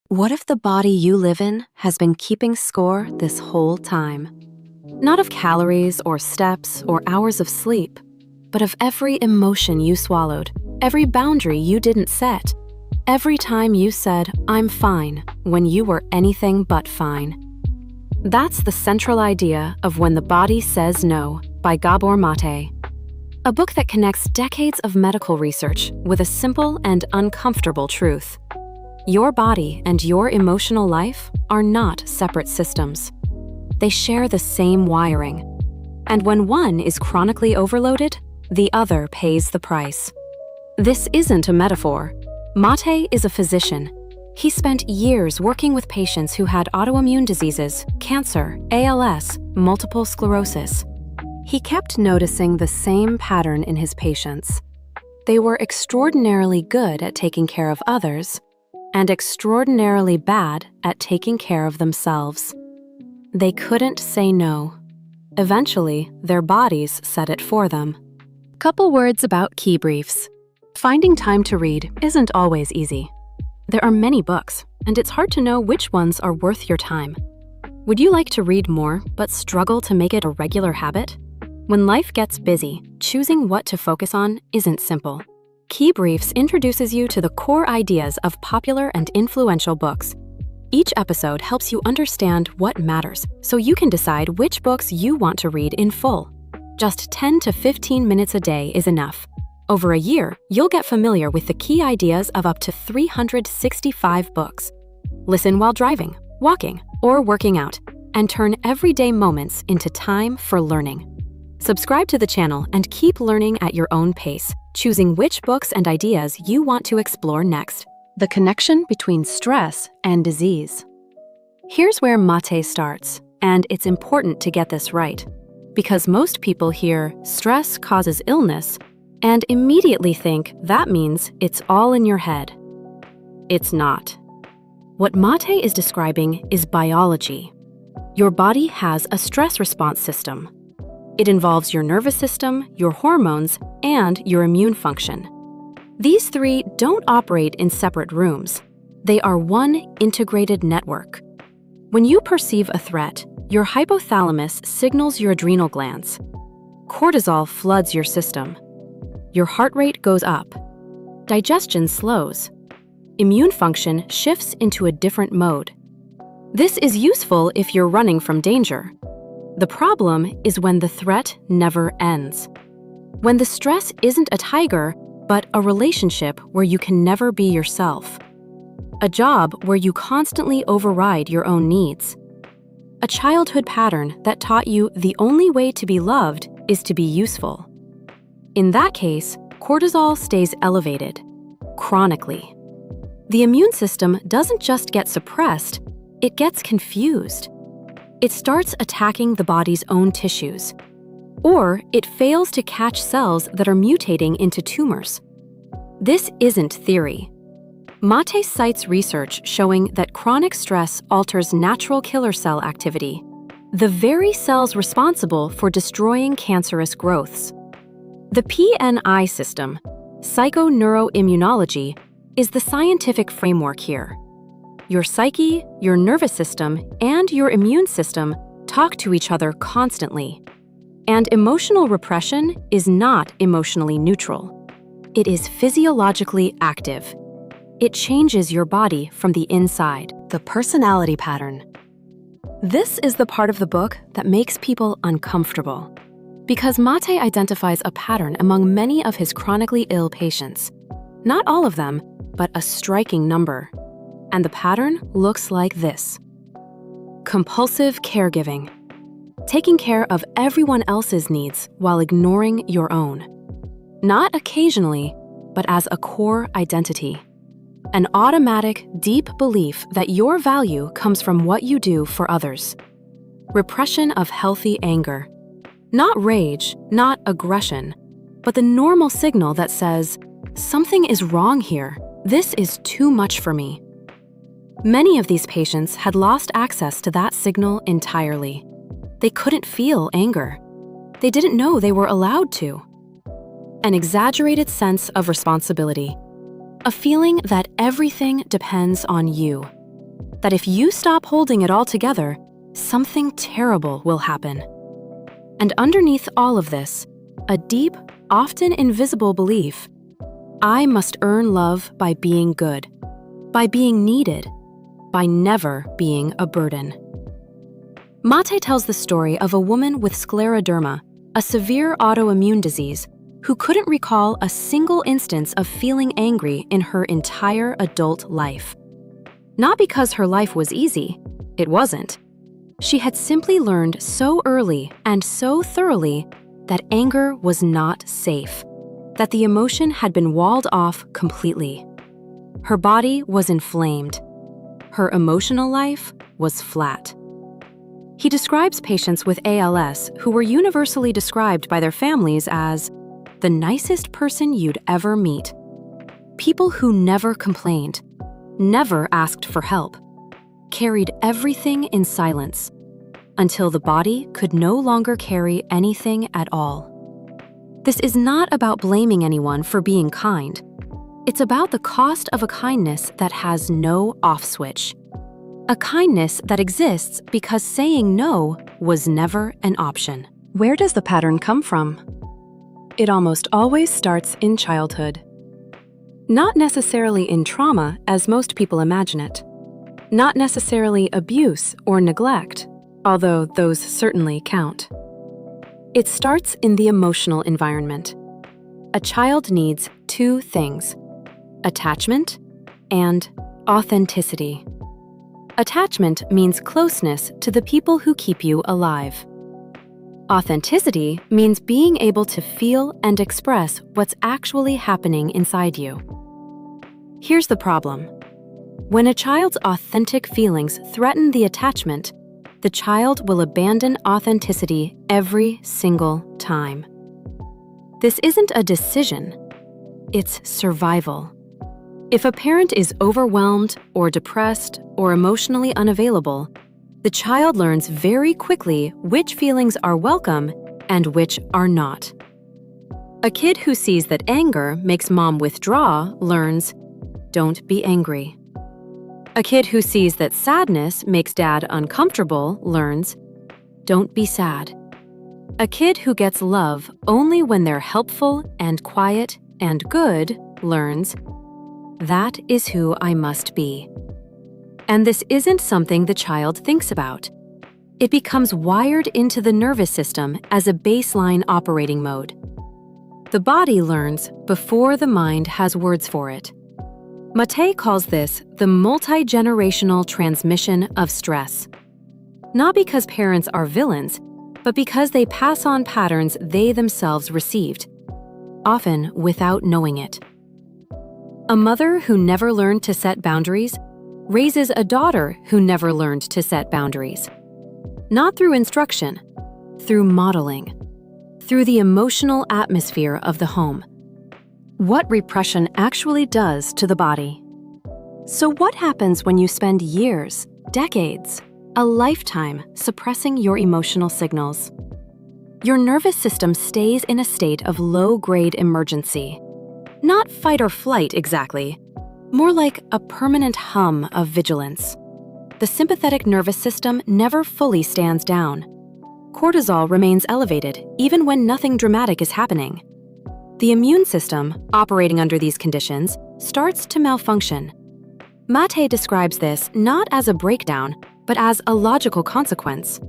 What if the body you live in has been keeping score this whole time? Not of calories or steps or hours of sleep, but of every emotion you swallowed, every boundary you didn't set, every time you said, "I'm fine," when you were anything but fine. That's the central idea of When the Body Says No by Gabor Maté, a book that connects decades of medical research with a simple and uncomfortable truth. Your body and your emotional life are not separate systems. They share the same wiring. And when one is chronically overloaded, the other pays the price. This isn't a metaphor. Matè is a physician. He spent years working with patients who had autoimmune diseases, cancer, ALS, multiple sclerosis. He kept noticing the same pattern in his patients. They were extraordinarily good at taking care of others, and extraordinarily bad at taking care of themselves. They couldn't say no. Eventually, their bodies said it for them. Couple words about key briefs. Finding time to read isn't always easy. There are many books, and it's hard to know which ones are worth your time. Would you like to read more but struggle to make it a regular habit? When life gets busy, choosing what to focus on isn't simple. Key Briefs introduces you to the core ideas of popular and influential books. Each episode helps you understand what matters, so you can decide which books you want to read in full. Just 10 to 15 minutes a day is enough. Over a year, you'll get familiar with the key ideas of up to 365 books. Listen while driving, walking, or working out, and turn everyday moments into time for learning. Subscribe to the channel and keep learning at your own pace, choosing which books and ideas you want to explore next. The connection between stress and disease. Here's where Matè starts, and it's important to get this right, because most people hear stress causes illness and immediately think that means it's all in your head. It's not. What Matè is describing is biology. Your body has a stress response system. It involves your nervous system, your hormones, and your immune function. These three don't operate in separate rooms. They are one integrated network. When you perceive a threat, your hypothalamus signals your adrenal glands. Cortisol floods your system. Your heart rate goes up. Digestion slows. Immune function shifts into a different mode. This is useful if you're running from danger. The problem is when the threat never ends. When the stress isn't a tiger, but a relationship where you can never be yourself. A job where you constantly override your own needs. A childhood pattern that taught you the only way to be loved is to be useful. In that case, cortisol stays elevated, chronically. The immune system doesn't just get suppressed, it gets confused. It starts attacking the body's own tissues, or it fails to catch cells that are mutating into tumors. This isn't theory. Matè cites research showing that chronic stress alters natural killer cell activity, the very cells responsible for destroying cancerous growths. The PNI system, psychoneuroimmunology, is the scientific framework here. Your psyche, your nervous system, and your immune system talk to each other constantly. And emotional repression is not emotionally neutral. It is physiologically active. It changes your body from the inside. The personality pattern. This is the part of the book that makes people uncomfortable, because Matè identifies a pattern among many of his chronically ill patients. Not all of them, but a striking number. And the pattern looks like this. Compulsive caregiving. Taking care of everyone else's needs while ignoring your own. Not occasionally, but as a core identity. An automatic, deep belief that your value comes from what you do for others. Repression of healthy anger. Not rage, not aggression, but the normal signal that says, something is wrong here. This is too much for me. Many of these patients had lost access to that signal entirely. They couldn't feel anger. They didn't know they were allowed to. An exaggerated sense of responsibility. A feeling that everything depends on you. that if you stop holding it all together, something terrible will happen. And underneath all of this, a deep, often invisible belief: I must earn love by being good, by being needed, by never being a burden. Matè tells the story of a woman with scleroderma, a severe autoimmune disease, who couldn't recall a single instance of feeling angry in her entire adult life. Not because her life was easy, it wasn't. She had simply learned so early and so thoroughly that anger was not safe, that the emotion had been walled off completely. Her body was inflamed. Her emotional life was flat. He describes patients with ALS who were universally described by their families as the nicest person you'd ever meet. People who never complained, never asked for help, carried everything in silence, until the body could no longer carry anything at all. This is not about blaming anyone for being kind. It's about the cost of a kindness that has no off switch. A kindness that exists because saying no was never an option. Where does the pattern come from? It almost always starts in childhood. Not necessarily in trauma, as most people imagine it. Not necessarily abuse or neglect, although those certainly count. It starts in the emotional environment. A child needs two things: attachment and authenticity. Attachment means closeness to the people who keep you alive. Authenticity means being able to feel and express what's actually happening inside you. Here's the problem. When a child's authentic feelings threaten the attachment, the child will abandon authenticity every single time. This isn't a decision, it's survival. If a parent is overwhelmed or depressed or emotionally unavailable, the child learns very quickly which feelings are welcome and which are not. A kid who sees that anger makes mom withdraw learns, don't be angry. A kid who sees that sadness makes dad uncomfortable learns, don't be sad. A kid who gets love only when they're helpful and quiet and good learns, that is who I must be. And this isn't something the child thinks about. It becomes wired into the nervous system as a baseline operating mode. The body learns before the mind has words for it. Matè calls this the multi-generational transmission of stress. Not because parents are villains, but because they pass on patterns they themselves received, often without knowing it. A mother who never learned to set boundaries raises a daughter who never learned to set boundaries. Not through instruction, through modeling, through the emotional atmosphere of the home. What repression actually does to the body. So what happens when you spend years, decades, a lifetime suppressing your emotional signals? Your nervous system stays in a state of low-grade emergency. Not fight or flight exactly, more like a permanent hum of vigilance. The sympathetic nervous system never fully stands down. Cortisol remains elevated even when nothing dramatic is happening. The immune system, operating under these conditions, starts to malfunction. Matè describes this not as a breakdown, but as a logical consequence.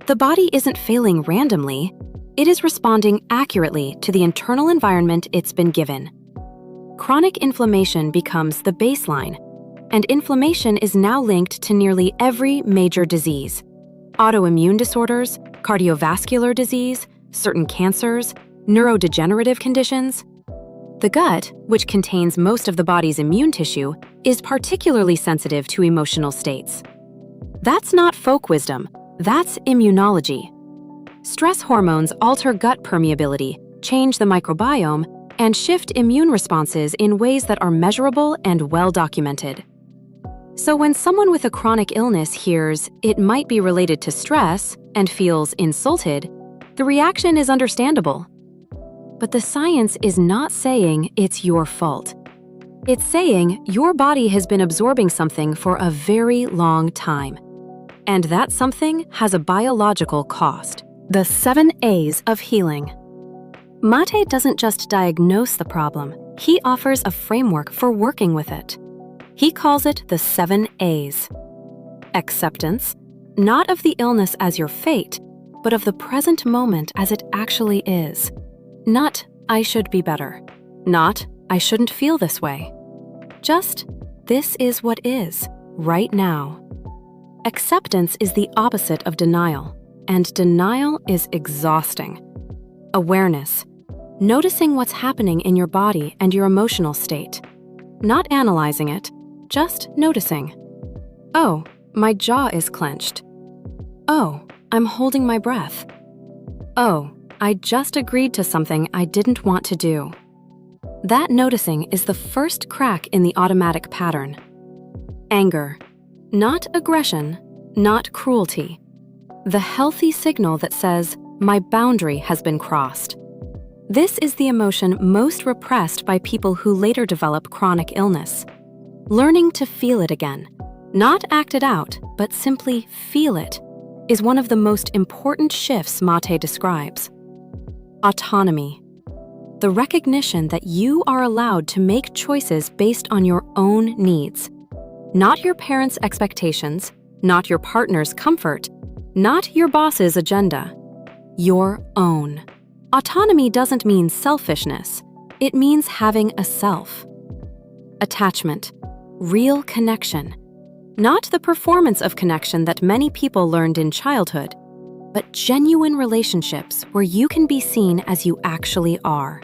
The body isn't failing randomly. It is responding accurately to the internal environment it's been given. Chronic inflammation becomes the baseline, and inflammation is now linked to nearly every major disease: autoimmune disorders, cardiovascular disease, certain cancers, neurodegenerative conditions. The gut, which contains most of the body's immune tissue, is particularly sensitive to emotional states. That's not folk wisdom, that's immunology. Stress hormones alter gut permeability, change the microbiome, and shift immune responses in ways that are measurable and well documented. So when someone with a chronic illness hears it might be related to stress and feels insulted, the reaction is understandable. But the science is not saying it's your fault. It's saying your body has been absorbing something for a very long time. And that something has a biological cost. The 7 A's of healing. Maté doesn't just diagnose the problem, he offers a framework for working with it. He calls it the 7 A's. Acceptance, not of the illness as your fate, but of the present moment as it actually is. Not, I should be better. Not, I shouldn't feel this way. Just, this is what is, right now. Acceptance is the opposite of denial, and denial is exhausting. Awareness, noticing what's happening in your body and your emotional state. Not analyzing it, just noticing. Oh, my jaw is clenched. Oh, I'm holding my breath. Oh, I just agreed to something I didn't want to do. That noticing is the first crack in the automatic pattern. Anger, not aggression, not cruelty. The healthy signal that says, my boundary has been crossed. This is the emotion most repressed by people who later develop chronic illness. Learning to feel it again, not act it out, but simply feel it, is one of the most important shifts Maté describes. Autonomy, the recognition that you are allowed to make choices based on your own needs. Not your parents' expectations, not your partner's comfort, not your boss's agenda. Your own. Autonomy doesn't mean selfishness. It means having a self. Attachment, real connection. Not the performance of connection that many people learned in childhood, but genuine relationships where you can be seen as you actually are.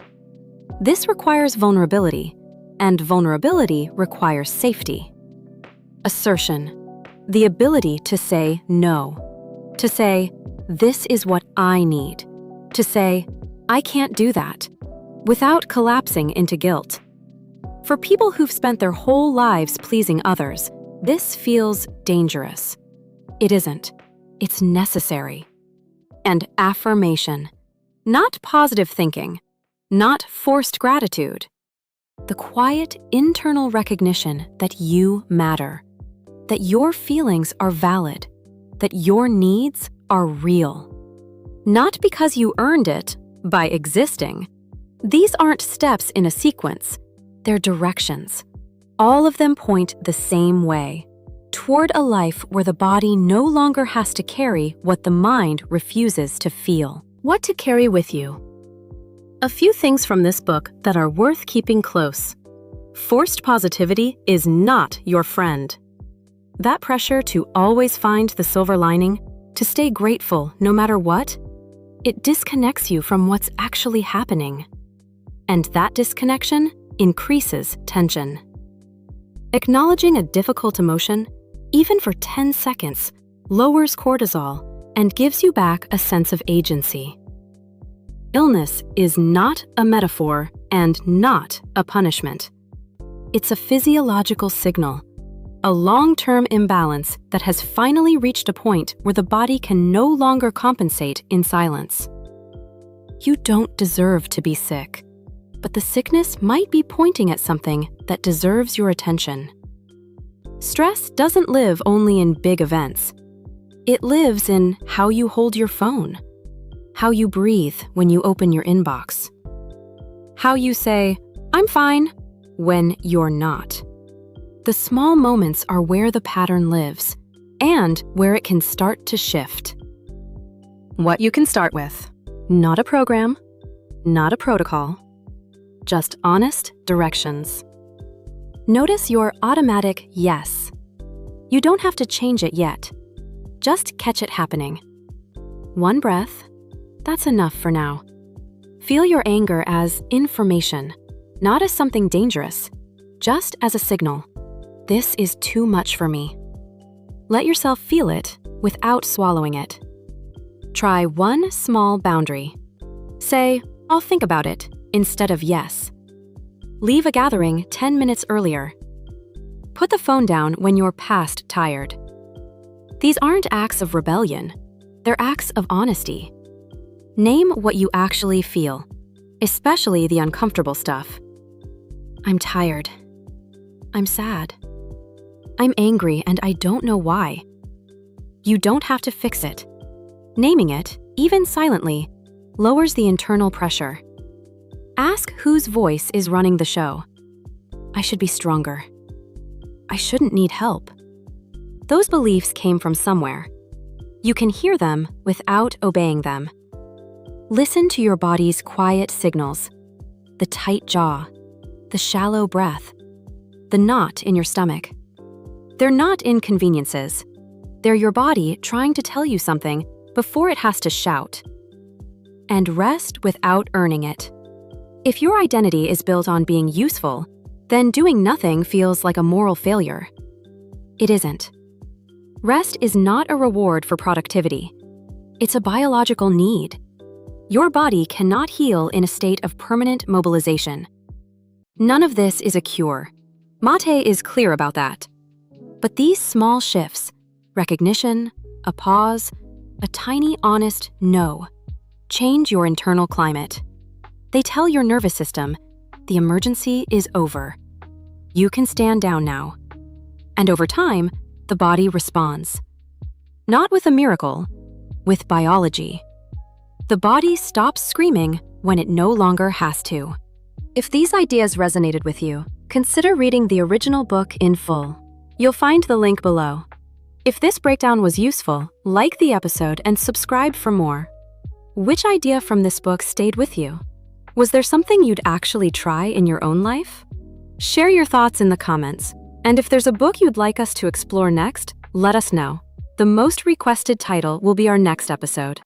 This requires vulnerability, and vulnerability requires safety. Assertion, the ability to say no, to say, this is what I need, to say, I can't do that, without collapsing into guilt. For people who've spent their whole lives pleasing others, this feels dangerous. It isn't. It's necessary. And affirmation, not positive thinking, not forced gratitude. The quiet internal recognition that you matter, that your feelings are valid, that your needs are real. Not because you earned it by existing. These aren't steps in a sequence, they're directions. All of them point the same way, toward a life where the body no longer has to carry what the mind refuses to feel. What to carry with you? A few things from this book that are worth keeping close. Forced positivity is not your friend. That pressure to always find the silver lining, to stay grateful no matter what, it disconnects you from what's actually happening. And that disconnection increases tension. Acknowledging a difficult emotion, even for 10 seconds, lowers cortisol and gives you back a sense of agency. Illness is not a metaphor and not a punishment. It's a physiological signal, a long-term imbalance that has finally reached a point where the body can no longer compensate in silence. You don't deserve to be sick, but the sickness might be pointing at something that deserves your attention. Stress doesn't live only in big events. It lives in how you hold your phone, how you breathe when you open your inbox, how you say, I'm fine, when you're not. The small moments are where the pattern lives and where it can start to shift. What you can start with. Not a program, not a protocol, just honest directions. Notice your automatic yes. You don't have to change it yet. Just catch it happening. One breath, that's enough for now. Feel your anger as information, not as something dangerous, just as a signal. This is too much for me. Let yourself feel it without swallowing it. Try one small boundary. Say, I'll think about it, instead of yes. Leave a gathering 10 minutes earlier. Put the phone down when you're past tired. These aren't acts of rebellion. They're acts of honesty. Name what you actually feel, especially the uncomfortable stuff. I'm tired. I'm sad. I'm angry and I don't know why. You don't have to fix it. Naming it, even silently, lowers the internal pressure. Ask whose voice is running the show. I should be stronger. I shouldn't need help. Those beliefs came from somewhere. You can hear them without obeying them. Listen to your body's quiet signals, the tight jaw, the shallow breath, the knot in your stomach. They're not inconveniences. They're your body trying to tell you something before it has to shout. And rest without earning it. If your identity is built on being useful, then doing nothing feels like a moral failure. It isn't. Rest is not a reward for productivity. It's a biological need. Your body cannot heal in a state of permanent mobilization. None of this is a cure. Matè is clear about that. But these small shifts, recognition, a pause, a tiny honest no, change your internal climate. They tell your nervous system, the emergency is over. You can stand down now. And over time, the body responds. Not with a miracle, with biology. The body stops screaming when it no longer has to. If these ideas resonated with you, consider reading the original book in full. You'll find the link below. If this breakdown was useful, like the episode and subscribe for more. Which idea from this book stayed with you? Was there something you'd actually try in your own life? Share your thoughts in the comments. And if there's a book you'd like us to explore next, let us know. The most requested title will be our next episode.